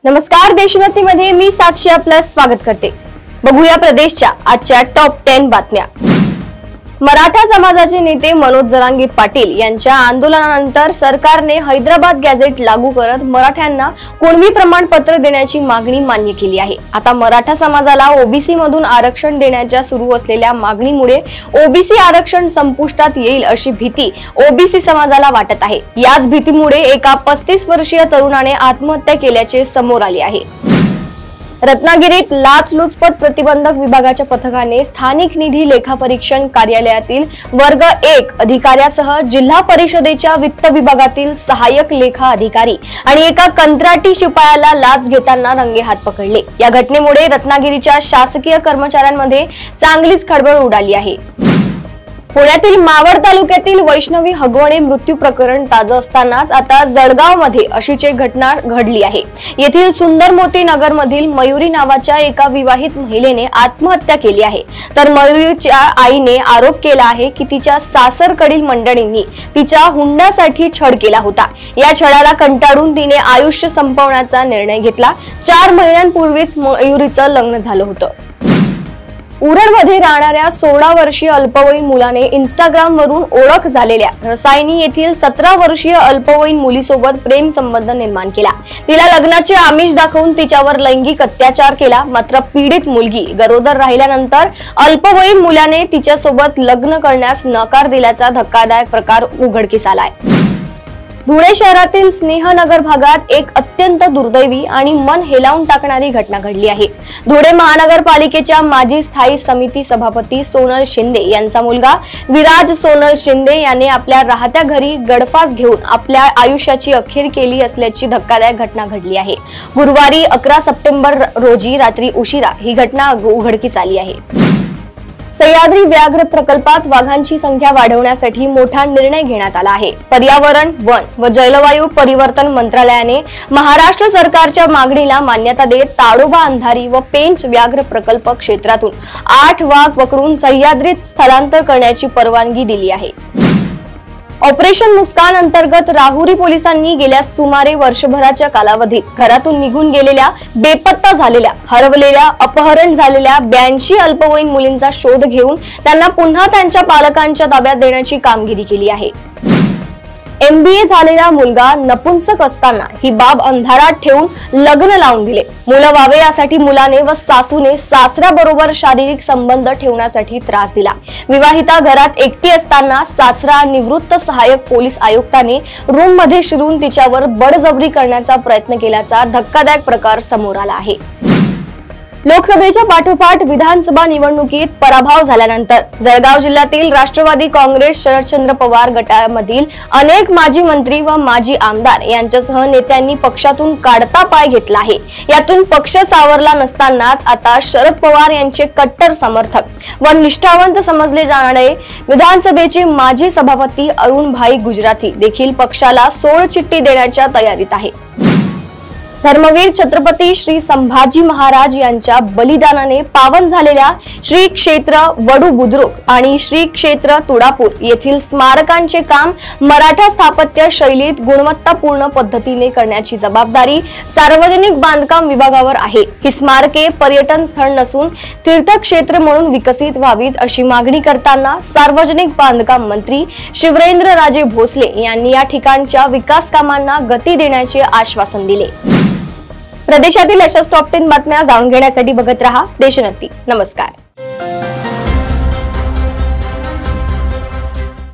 नमस्कार, देशोन्नतीमध्ये मी साक्षी आपलं स्वागत करते। बघूया प्रदेशच्या आजच्या टॉप 10 बातम्या। मराठा समाजाचे नेते मनोज जरांगे पाटील यांच्या आंदोलनानंतर सरकारने हैदराबाद गॅझेट लागू करत मराठ्यांना कुणबी प्रमाणपत्र देण्याची मागणी मान्य केली आहे। आता मराठा समाजाला ओबीसी मधून आरक्षण देण्याच्या सुरू असलेल्या मागणीमुळे ओबीसी आरक्षण संपुष्टात येईल अशी भीती ओबीसी समाजाला वाटत आहे। याच भीतीमुळे एका 35 वर्षीय तरुणाने आत्महत्या केल्याचे समोर आले आहे। रत्नागिरीत लाचलुचपत प्रतिबंधक विभागाच्या पथकाने स्थानिक निधी लेखापरीक्षण कार्यालयातील वर्ग 1 अधिकाऱ्यासह जिल्हा परिषदेच्या वित्त विभागातील सहाय्यक लेखा अधिकारी आणि एका कंत्राटी शिपायाला लाच घेताना रंगेहात पकडले। या घटनेमुळे रत्नागिरीच्या शासकीय कर्मचाऱ्यांमध्ये चांगलीच खळबळ उडाली आहे। पुण्यातील मावळ तालुक्यातील वैष्णवी हगवणे मृत्यू प्रकरण ताजं असतानाच आता जळगावमध्ये अशीच एक घटना घडली आहे। येथील सुंदर मोती नगर मधील मयुरी नावाच्या एका विवाहित महिलेने आत्महत्या केली आहे। तर मयुरीच्या आईने आरोप केला आहे की तिच्या सासरकडील मंडळींनी तिच्या हुंड्यासाठी छळ केला होता। या छळाला कंटाळून तिने आयुष्य संपवण्याचा निर्णय घेतला। 4 महिन्यांपूर्वीच मयुरीचं लग्न झालं होतं। उरणमध्ये राहणाऱ्या 16 वर्षीय अल्पवयीन मुलाने इंस्टाग्राम वरून ओळख झालेल्या रसायनी येथील 17 वर्षीय अल्पवयीन मुलीसोबत प्रेम संबंध निर्माण केला। तिला लग्नाचे आमिष दाखवून तिच्यावर लैंगिक अत्याचार केला। मात्र पीडित मुलगी गरोदर राहिल्यानंतर अल्पवयीन मुलाने तिच्यासोबत लग्न करण्यास नकार दिल्याचा धक्कादायक प्रकार उघडकीस आलाय। धुळे शहरातील स्नेहनगर भागात एक अत्यंत दुर्दैवी आणि मन हेलावून टाकणारी घटना घडली आहे। धुळे महानगरपालिकेच्या माजी स्थायी समिती सभापती सोनल शिंदे यांचा मुलगा विराज सोनल शिंदे याने आपल्या राहत्या घरी गळफास घेऊन आपल्या आयुष्याची अखेर केली असल्याची धक्कादायक घटना घडली आहे। गुरुवारी 11 सप्टेंबर रोजी रात्री उशिरा ही घटना उघडकीस आली आहे। सह्याद्री व्याघ्र प्रकल्पात वाघांची संख्या वाढवण्यासाठी मोठा निर्णय घेण्यात आला आहे। पर्यावरण, वन व जलवायू परिवर्तन मंत्रालयाने महाराष्ट्र सरकारच्या मागणीला मान्यता देत ताडोबा, अंधारी व पेंच व्याघ्र प्रकल्प क्षेत्रातून 8 वाघ पकडून सह्याद्रीत स्थलांतर करण्याची परवानगी दिली आहे। ऑपरेशन मुस्कान अंतर्गत राहुरी पोलिसांनी गेल्या सुमारे वर्षभराच्या कालावधीत घरातून निघून गेलेल्या, बेपत्ता झालेल्या, हरवलेल्या, अपहरण झालेल्या 82 अल्पवयीन मुलींचा शोध घेऊन त्यांना पुन्हा त्यांच्या पालकांच्या ताब्यात देण्याची कामगिरी केली आहे। MBA झालेला मुलगा नपुंसक असताना ही बाब अंधारात ठेवून लग्न लावून दिले। मुलं व्हावे यासाठी मुलाने व सासूने सासऱ्याबरोबर शारीरिक संबंध ठेवण्यासाठी त्रास दिला। विवाहिता घरात एकटी असताना सासरा निवृत्त सहाय्यक पोलीस आयुक्ताने रूम मध्ये शिरून तिच्यावर बळजबरी करण्याचा प्रयत्न केल्याचा धक्कादायक प्रकार समोर आला आहे। लोकसभेच्या पाठोपाठ विधानसभा निवडणुकीत पराभव झाल्यानंतर जळगाव जिल्ह्यातील राष्ट्रवादी काँग्रेस शरदचंद्र पवार गटामधील अनेक माजी मंत्री व माजी आमदार यांच्यासह नेत्यांनी पक्षातून काढता पाय घेतला आहे। यातून पक्ष सावरला नसतानाच आता शरद पवार यांचे कट्टर समर्थक व निष्ठावंत समजले जाणारे विधानसभेचे माजी सभापती अरुणभाई गुजराती देखील पक्षाला सोडचिठ्ठी देण्याच्या तयारीत आहे। धर्मवीर छत्रपती श्री संभाजी महाराज यांच्या बलिदानाने पावन झालेल्या श्री क्षेत्र वडू बुद्रुक आणि श्री क्षेत्र तुळापूर येथील स्मारकांचे काम मराठा स्थापत्य शैलीत गुणवत्तापूर्ण पद्धतीने करण्याची जबाबदारी सार्वजनिक बांधकाम विभागावर आहे। ही स्मारके पर्यटन स्थळ नसून तीर्थक्षेत्र म्हणून विकसित व्हावीत अशी मागणी करताना सार्वजनिक बांधकाम मंत्री शिवरेंद्रराजे भोसले यांनी या ठिकाणच्या विकास कामांना गती देण्याचे आश्वासन दिले। प्रदेशातील अशाच टॉप 10 बातम्या जाणून घेण्यासाठी बघत रहा देशोन्नती। नमस्कार।